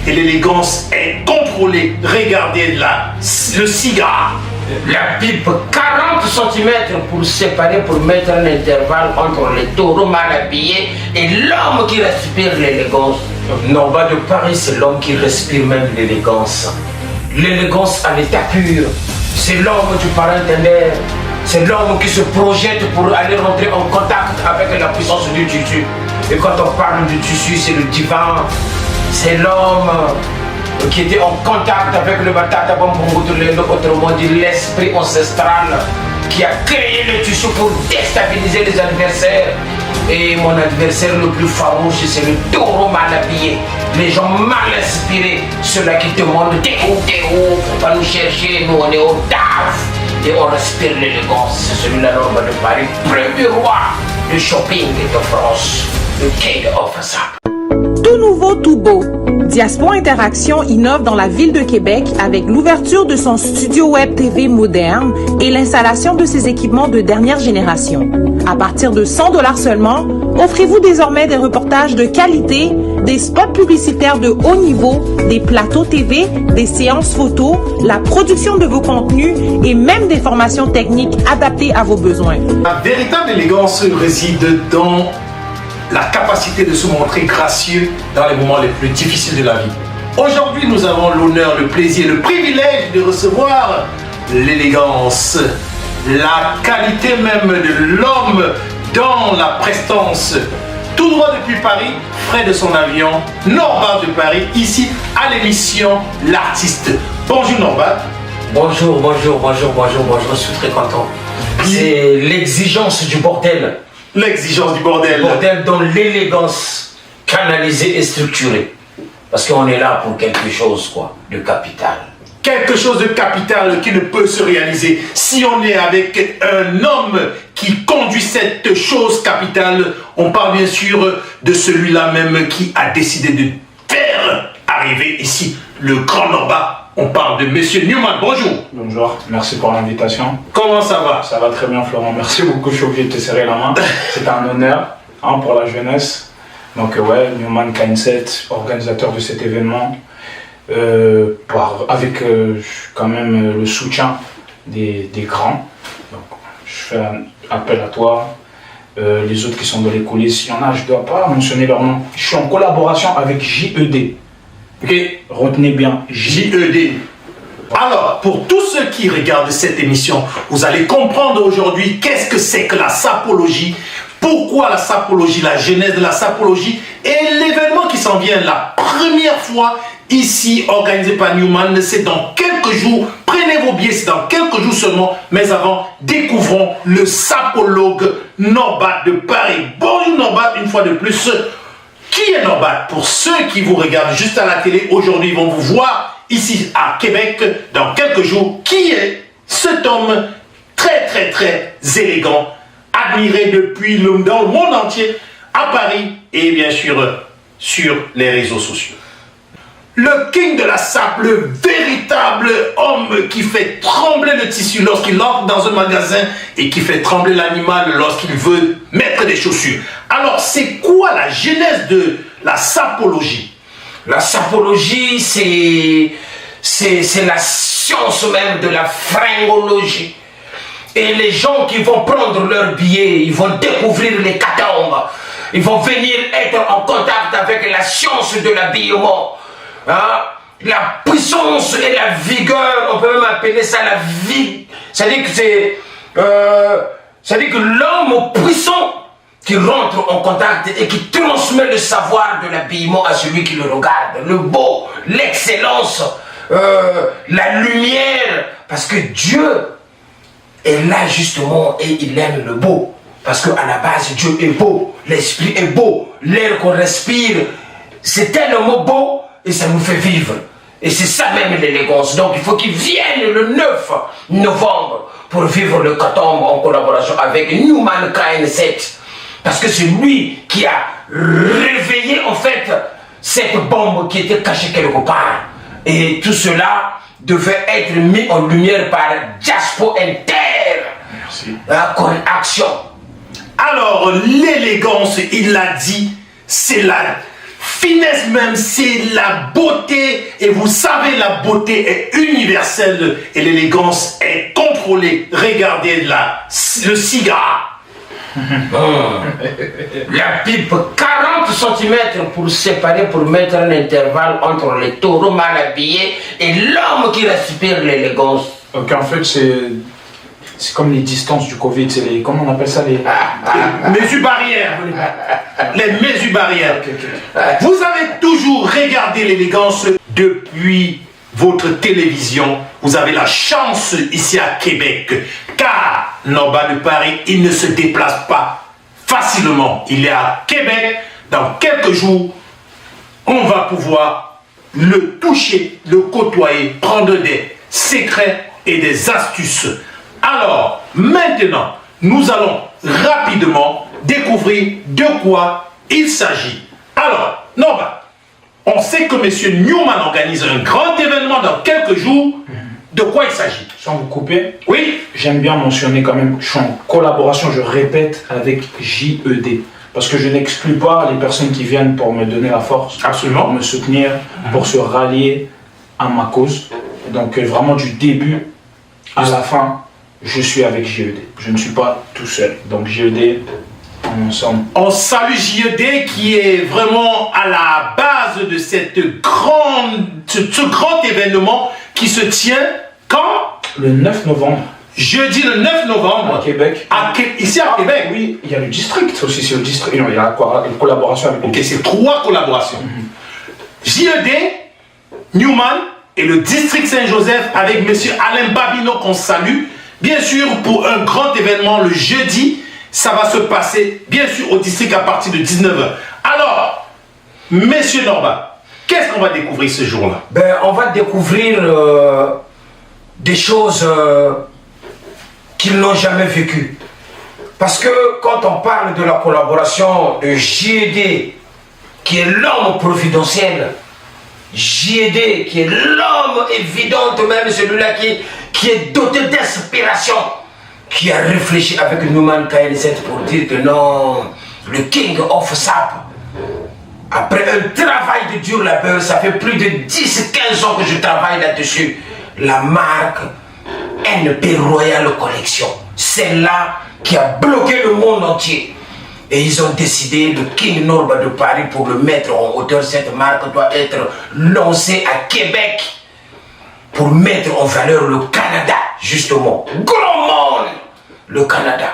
Et l'élégance est contrôlée. Regardez là, le cigare. La pipe 40 cm pour séparer, pour mettre un intervalle entre les taureaux mal habillés et l'homme qui respire l'élégance. Norba de Paris, c'est l'homme qui respire même l'élégance. L'élégance à l'état pur, c'est l'homme du parenthénaire, c'est l'homme qui se projette pour aller rentrer en contact avec la puissance du tissu. Et quand on parle du tissu, c'est le divan, c'est l'homme qui était en contact avec le Batata Bambungutulendo, autrement dit l'esprit ancestral qui a créé le tissu pour déstabiliser les adversaires. Et mon adversaire le plus farouche, c'est le taureau mal habillé. Les gens mal inspirés, ceux-là qui demandent t'es où, faut pas nous chercher, nous on est au taf. Et on respire l'élégance, c'est celui-là Norba de Paris, premier roi du shopping de France, le quai de Offensap. Tout nouveau, tout beau. Diaspora Interaction innove dans la ville de Québec avec l'ouverture de son studio web TV moderne et l'installation de ses équipements de dernière génération. À partir de 100 $ seulement, offrez-vous désormais des reportages de qualité, des spots publicitaires de haut niveau, des plateaux TV, des séances photos, la production de vos contenus et même des formations techniques adaptées à vos besoins. La véritable élégance réside dans la capacité de se montrer gracieux dans les moments les plus difficiles de la vie. Aujourd'hui, nous avons l'honneur, le plaisir, le privilège de recevoir l'élégance, la qualité même de l'homme dans la prestance. Tout droit depuis Paris, frais de son avion, Norba de Paris, ici à l'émission L'artiste. Bonjour Norba. Bonjour, je suis très content. C'est l'exigence du bordel. L'exigence du bordel. Le bordel dans l'élégance canalisée et structurée. Parce qu'on est là pour quelque chose, quoi, de capital. Quelque chose de capital qui ne peut se réaliser si on est avec un homme qui conduit cette chose capitale. On parle bien sûr de celui-là même qui a décidé de faire arriver ici le grand Norba. On parle de Monsieur Newman. Bonjour. Bonjour, merci pour l'invitation. Comment ça va? Ça va très bien Florent, merci beaucoup, je suis obligé de te serrer la main. C'est un honneur pour la jeunesse. Donc ouais, Newman K7, organisateur de cet événement, avec quand même le soutien des grands. Donc je fais un appel à toi. Les autres qui sont dans les coulisses, il y en a, je ne dois pas mentionner leur nom. Je suis en collaboration avec JED. Ok, retenez bien, JED. Alors, pour tous ceux qui regardent cette émission, vous allez comprendre aujourd'hui qu'est-ce que c'est que la sapologie, pourquoi la sapologie, la genèse de la sapologie et l'événement qui s'en vient la première fois ici organisé par Newman, c'est dans quelques jours. Prenez vos billets, c'est dans quelques jours seulement. Mais avant, découvrons le sapologue Norba de Paris. Bonjour Norba, une fois de plus. Qui est Norba? Pour ceux qui vous regardent juste à la télé, aujourd'hui, ils vont vous voir ici à Québec dans quelques jours. Qui est cet homme très élégant, admiré depuis dans le monde entier, à Paris et bien sûr sur les réseaux sociaux? Le king de la sape, le véritable homme qui fait trembler le tissu lorsqu'il entre dans un magasin et qui fait trembler l'animal lorsqu'il veut mettre des chaussures. Alors, c'est quoi la genèse de la sapologie? La sapologie, c'est la science même de la fringologie. Et les gens qui vont prendre leur billet, ils vont découvrir les catombes. Ils vont venir être en contact avec la science de l'habillement. Hein? La puissance et la vigueur, on peut même appeler ça la vie. C'est-à-dire que l'homme puissant qui rentre en contact et qui transmet le savoir de l'habillement à celui qui le regarde. Le beau, l'excellence, la lumière. Parce que Dieu est là justement et il aime le beau. Parce qu'à la base, Dieu est beau, l'esprit est beau, l'air qu'on respire, c'est tellement beau et ça nous fait vivre. Et c'est ça même l'élégance. Donc il faut qu'il vienne le 9 novembre pour vivre le Katombe en collaboration avec Newman K7. Parce que c'est lui qui a réveillé en fait cette bombe qui était cachée quelque part. Et tout cela devait être mis en lumière par Diaspora Inter. Merci. Comme action. Alors l'élégance, il l'a dit, c'est la finesse même, c'est la beauté. Et vous savez, la beauté est universelle et l'élégance est contrôlée. Regardez là, le cigare. La pipe 40 cm pour séparer, pour mettre un intervalle entre les taureaux mal habillés et l'homme qui respire l'élégance. Ok, en fait, c'est comme les distances du Covid, c'est les, comment on appelle ça, les mesures barrières. Les mesures barrières. Vous avez toujours regardé l'élégance depuis votre télévision. Vous avez la chance ici à Québec, car Norba de Paris, il ne se déplace pas facilement. Il est à Québec. Dans quelques jours, on va pouvoir le toucher, le côtoyer, prendre des secrets et des astuces. Alors, maintenant, nous allons rapidement découvrir de quoi il s'agit. Alors, Norba, on sait que M. Newman organise un grand événement dans quelques jours. De quoi il s'agit? Sans vous couper, oui, j'aime bien mentionner quand même, je suis en collaboration, je répète, avec JED. Parce que je n'exclus pas les personnes qui viennent pour me donner la force, absolument, pour me soutenir, pour se rallier à ma cause. Donc vraiment du début à la fin, je suis avec JED. Je ne suis pas tout seul. Donc JED, ensemble. On salue JED qui est vraiment à la base de ce grand événement qui se tient quand? Le 9 novembre. Jeudi le 9 novembre. À Québec. Ici à Québec. Oui, il y a le district aussi, c'est le district. Il y a une collaboration avec. Ok, c'est 3 collaborations. JED, Newman et le district Saint-Joseph avec M. Alain Babineau qu'on salue. Bien sûr, pour un grand événement le jeudi, ça va se passer, bien sûr, au district à partir de 19h. Alors, Monsieur Norba, qu'est-ce qu'on va découvrir ce jour-là? On va découvrir des choses qu'ils n'ont jamais vécues. Parce que quand on parle de la collaboration de JED, qui est l'homme providentiel, JED, qui est l'homme évident, même celui-là qui est doté d'inspiration, qui a réfléchi avec Newman KL7 pour dire que non, le King of Sap, après un travail de dur labeur, ça fait plus de 10-15 ans que je travaille là-dessus, la marque NP Royal Collection, celle-là qui a bloqué le monde entier. Et ils ont décidé, le King Norba de Paris, pour le mettre en hauteur, cette marque doit être lancée à Québec pour mettre en valeur le Canada, justement. Grand monde, le Canada.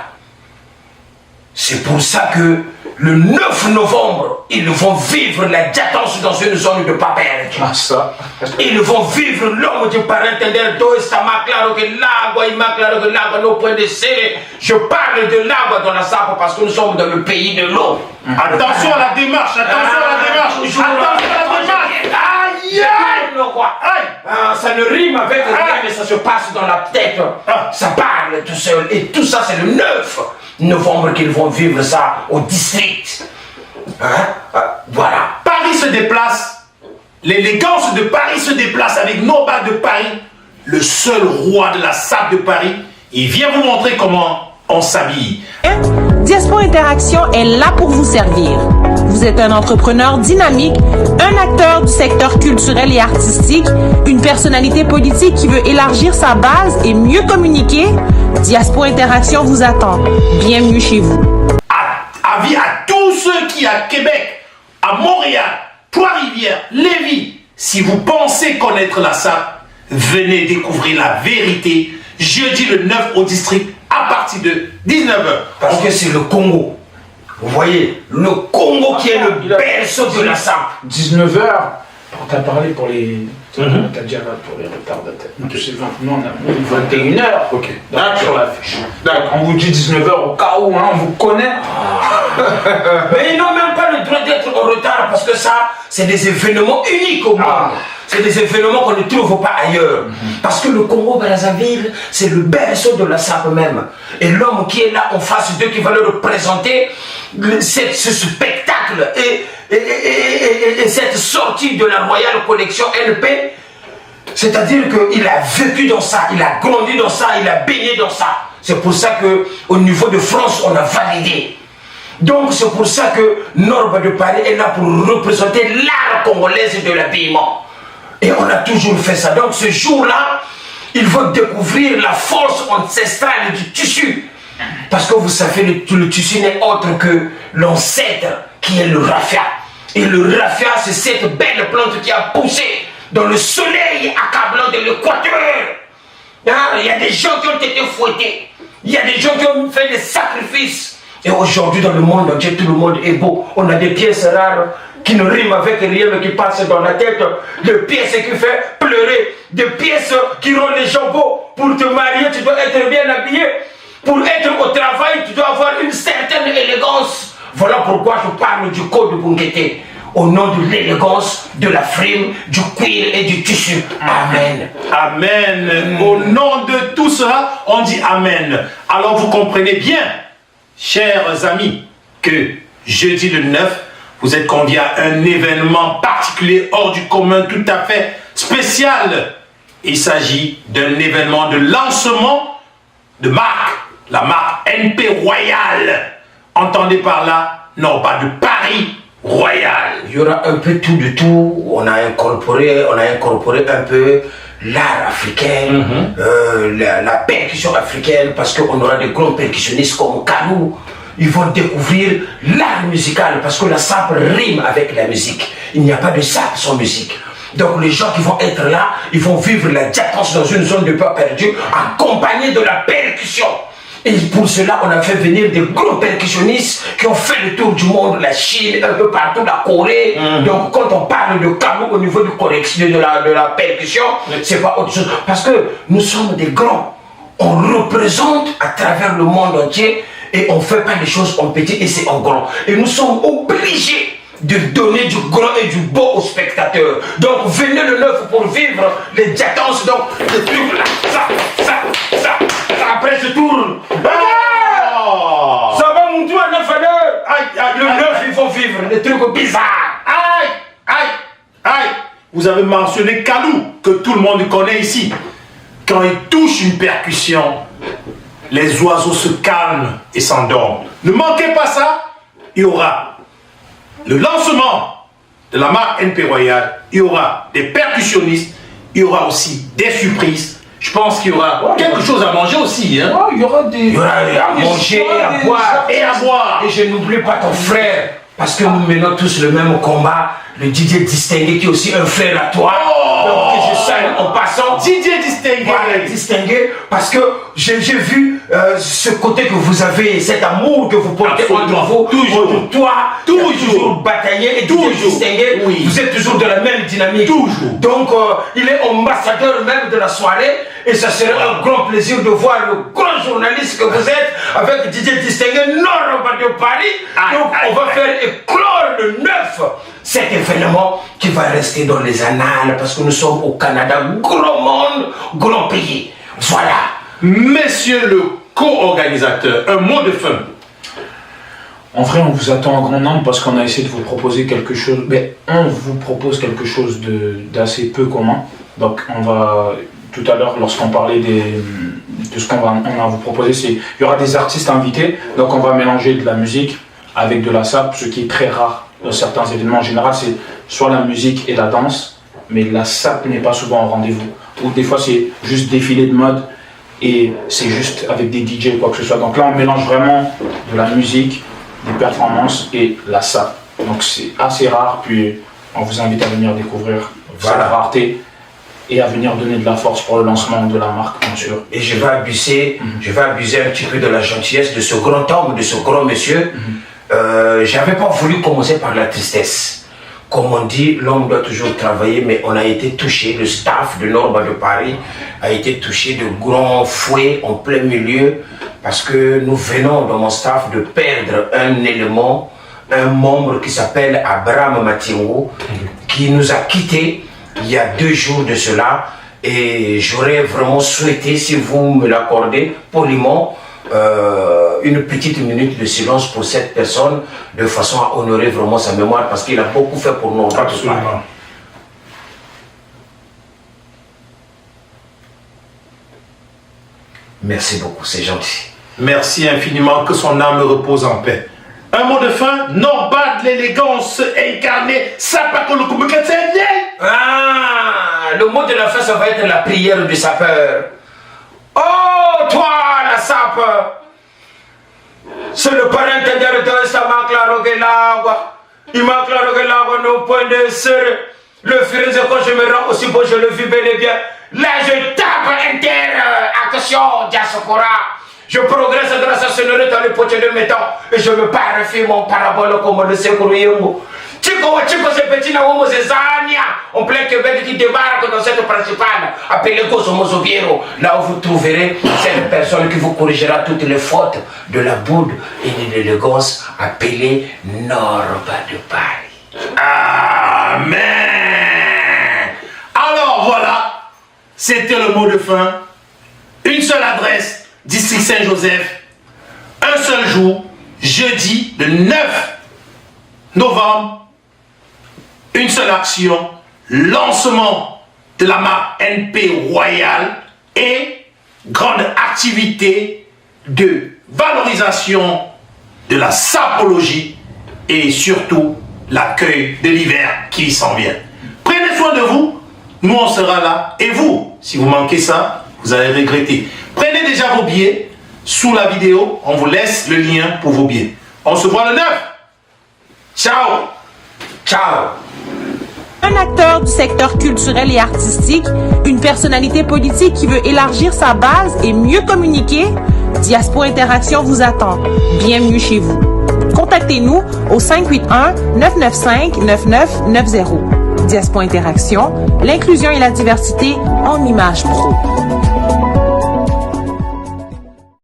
C'est pour ça que le 9 novembre, ils vont vivre la diatance dans une zone de papel. Ah, ça. Ils vont vivre l'homme de parentender d'eau, ça m'a claro que l'agua, il m'a claro que l'agua no puede ser. Je parle de l'agua dans la sape parce que nous sommes dans le pays de l'eau. Attention à la démarche, attention à la démarche, attention à la démarche. Aïe, aïe. Ça ne rime avec rien, mais ça se passe dans la tête. Ça parle tout seul. Et tout ça, c'est le 9 novembre qu'ils vont vivre ça au district. Voilà. Paris se déplace, l'élégance de Paris se déplace avec Norba de Paris, le seul roi de la sape de Paris. Il vient vous montrer comment on s'habille. Diaspora Interaction est là pour vous servir. Vous êtes un entrepreneur dynamique, un acteur du secteur culturel et artistique, une personnalité politique qui veut élargir sa base et mieux communiquer. Diaspora Interaction vous attend. Bienvenue chez vous. Avis à tous ceux qui à Québec, à Montréal, Trois-Rivières, Lévis, si vous pensez connaître la SAP, venez découvrir la vérité jeudi le 9 au district à partir de 19h. Parce que c'est le Congo. Vous voyez, le Congo qui est le berceau de la SAP. 19h, on t'a parlé pour les... T'as déjà là pour les retardataires. C'est 20, nous on a 21h. Ok. Sur l'affiche. On vous dit 19h au cas où, hein, on vous connaît. Mais ils n'ont même pas le droit d'être en retard parce que ça, c'est des événements uniques au monde. C'est des événements qu'on ne trouve pas ailleurs. Parce que le Congo-Brazzaville, c'est le berceau de la SAP même. Et l'homme qui est là en face d'eux, qui va leur représenter ce spectacle et cette sortie de la Royal Collection NP, c'est-à-dire qu'il a vécu dans ça, il a grandi dans ça, il a baigné dans ça. C'est pour ça qu'au niveau de France, on a validé. Donc c'est pour ça que Norba de Paris est là pour représenter l'art congolais de l'habillement. Et on a toujours fait ça. Donc ce jour-là, ils vont découvrir la force ancestrale du tissu. Parce que vous savez, le tissu n'est autre que l'ancêtre qui est le raffia. Et le raffia, c'est cette belle plante qui a poussé dans le soleil accablant de l'équateur. Hein? Il y a des gens qui ont été fouettés. Il y a des gens qui ont fait des sacrifices. Et aujourd'hui, dans le monde entier, tout le monde est beau. On a des pièces rares qui ne riment avec rien, mais qui passent dans la tête. Des pièces qui font pleurer. Des pièces qui rendent les gens beaux. Pour te marier, tu dois être bien habillé. Pour être au travail, tu dois avoir une certaine élégance. Voilà pourquoi je parle du code Bungete. Au nom de l'élégance, de la frime, du cuir et du tissu. Amen. Amen. Au nom de tout cela, on dit Amen. Alors vous comprenez bien, chers amis, que jeudi le 9, vous êtes conviés à un événement particulier, hors du commun, tout à fait spécial. Il s'agit d'un événement de lancement de marque, la marque NP Royal. Entendez par là, non pas de Paris Royal. Il y aura un peu tout de tout. On a incorporé un peu l'art africain, la percussion africaine, parce qu'on aura des grands percussionnistes comme Kalou. Ils vont découvrir l'art musical, parce que la sape rime avec la musique. Il n'y a pas de sape sans musique. Donc les gens qui vont être là, ils vont vivre la diaconce dans une zone de pas perdue, accompagnés de la percussion. Et pour cela, on a fait venir des gros percussionnistes qui ont fait le tour du monde, la Chine, un peu partout, la Corée. Donc quand on parle de Kamou au niveau de la percussion, c'est pas autre chose. Parce que nous sommes des grands. On représente à travers le monde entier et on ne fait pas les choses en petit et c'est en grand. Et nous sommes obligés de donner du grand et du beau aux spectateurs. Donc venez le 9 pour vivre les diatances, donc les trucs là, ça, après ce tour. Ça va mon tour à 9 à l'heure. Le 9 il faut vivre des trucs bizarres. Aïe. Vous avez mentionné Kalou, que tout le monde connaît ici. Quand il touche une percussion, les oiseaux se calment et s'endorment. Ne manquez pas ça, il y aura le lancement de la marque NP Royal, il y aura des percussionnistes, il y aura aussi des surprises. Je pense qu'il y aura quelque chose à manger aussi. Hein? Il y aura à manger et à boire. Et je n'oublie pas ton frère, parce que nous menons tous le même combat. Le Didier Distingué qui est aussi un frère à toi. Donc que je salue en passant. Didier Distingué. Voilà, Distingué, parce que j'ai vu ce côté que vous avez, cet amour que vous portez entre vous, entre toi, toujours bataillé et toujours Distingué. Oui. Vous êtes toujours de la même dynamique. Toujours. Donc il est ambassadeur même de la soirée et ça serait un grand plaisir de voir le grand journaliste que vous êtes avec Didier Distingué, Norba de Paris. Donc on va faire éclore le 9 cet événement qui va rester dans les annales parce que nous sommes au Canada, grand monde, grand pays. Voilà. Monsieur le co-organisateur, un mot de fin. En vrai, on vous attend en grand nombre parce qu'on a essayé de vous proposer quelque chose. Mais on vous propose quelque chose d'assez peu commun. Donc, on va tout à l'heure, lorsqu'on parlait de ce qu'on va vous proposer, il y aura des artistes invités. Donc, on va mélanger de la musique avec de la sape, ce qui est très rare dans certains événements. En général, c'est soit la musique et la danse, mais la sape n'est pas souvent au rendez-vous. Ou des fois, c'est juste défilé de mode et c'est juste avec des DJ ou quoi que ce soit. Donc là, on mélange vraiment de la musique, des performances et la sape. Donc c'est assez rare, puis on vous invite à venir découvrir cette rareté et à venir donner de la force pour le lancement de la marque, bien sûr. Et je vais abuser un petit peu de la gentillesse de ce grand homme, de ce grand monsieur. J'avais pas voulu commencer par la tristesse. Comme on dit, l'homme doit toujours travailler, mais on a été touché, le staff de Norba de Paris a été touché de grands fouets en plein milieu, parce que nous venons dans mon staff de perdre un élément, un membre qui s'appelle Abraham Matingo, qui nous a quittés il y a 2 jours de cela, et j'aurais vraiment souhaité, si vous me l'accordez poliment, une petite minute de silence pour cette personne, de façon à honorer vraiment sa mémoire, parce qu'il a beaucoup fait pour nous. Absolument. Merci beaucoup, c'est gentil. Merci infiniment, que son âme repose en paix. Un mot de fin, Norba de l'élégance incarnée, Sapakolo Koumukatsenye. Ah, le mot de la fin, ça va être la prière du sapeur. Oh, toi, la sape, c'est le parent de ça m'a claré l'agua. Il m'a claré l'agua, nos points de serre. Le Firenze, quand je me rends aussi beau, je le vis bel et bien. Là, je tape action, diaspora. Je progresse grâce à ce nœud dans le potier de métal. Et je me parfais mon parabole comme le Sekouruyemo. Chico, c'est petit Naomo Zezania, en plein Québec qui débarque dans cette principale, appelée Gosomoso Biero. Là où vous trouverez cette personne qui vous corrigera toutes les fautes de la boude et de l'élégance, appelée Norba de Paris. Amen. Alors voilà, c'était le mot de fin. Une seule adresse, district Saint-Joseph. Un seul jour, jeudi, le 9 novembre. Une seule action, lancement de la marque NP Royal et grande activité de valorisation de la sapologie et surtout l'accueil de l'hiver qui s'en vient. Prenez soin de vous, nous on sera là et vous, si vous manquez ça, vous allez regretter. Prenez déjà vos billets sous la vidéo, on vous laisse le lien pour vos billets. On se voit le 9. Ciao. Ciao. Un acteur du secteur culturel et artistique, une personnalité politique qui veut élargir sa base et mieux communiquer, Diaspora Interaction vous attend. Bienvenue chez vous. Contactez-nous au 581-995-9990. Diaspora Interaction, l'inclusion et la diversité en images pro.